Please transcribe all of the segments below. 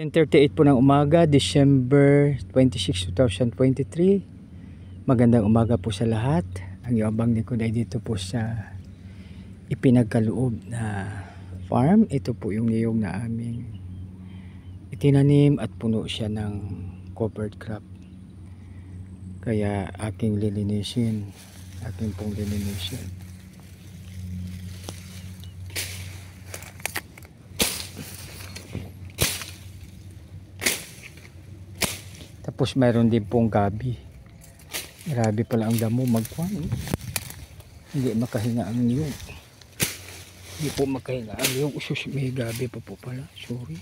10:38 po ng umaga, December 26, 2023. Magandang umaga po sa lahat. Ang iabang likod ay dito po sa ipinagkaloob na farm. Ito po yung niyog na aming itinanim at puno siya ng covered crop. Kaya aking lilinisin. Aking pong lilinisin. Tapos mayroon din pong gabi. Grabe pala ang damo magkuhan. Hindi makahinga ang niyog. Hindi po makahinga ang niyog. Usus, may gabi pa po pala. Sorry.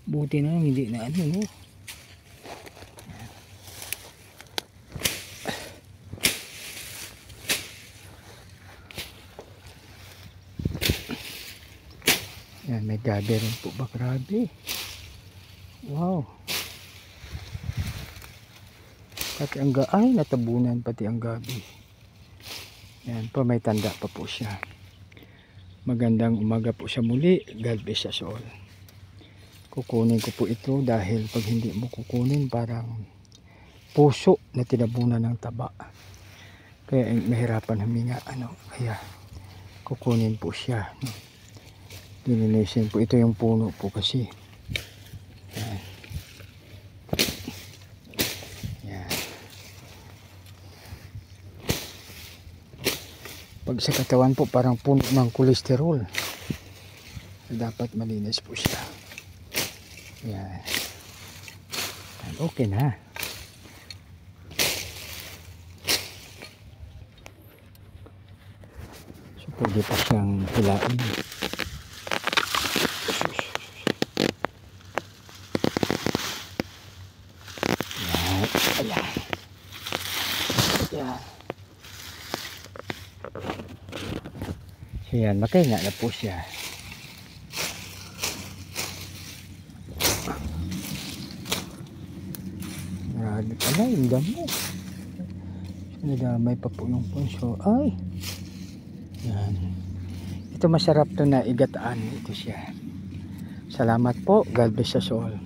Buti na lang hindi na ano, no? Yan, may gabi rin po ba? Grabe. Wow. Pati ang ay natabunan pati ang gabi. Yan po, may tanda pa po siya. Magandang umaga po sa muli. God bless us all. Kukunin ko po ito dahil pag hindi mo kukunin parang puso na tinabunan ng taba. Kaya mahirapan huminga. Kaya kukunin po siya. Lilinisin po. Ito yung puno po kasi. Yan. Pag sa katawan po parang puno ng kolesterol, dapat malinis po siya. Yan. Okay na. So pwede pa siyang hilain. Yan. Ayan. Yan. So yan, makahinga na po siya. Marami pala yung damo. Nadamay pa po yung punso. Ay! Yan. Ito masarap to na igataan. Ito siya. Salamat po. God bless us all.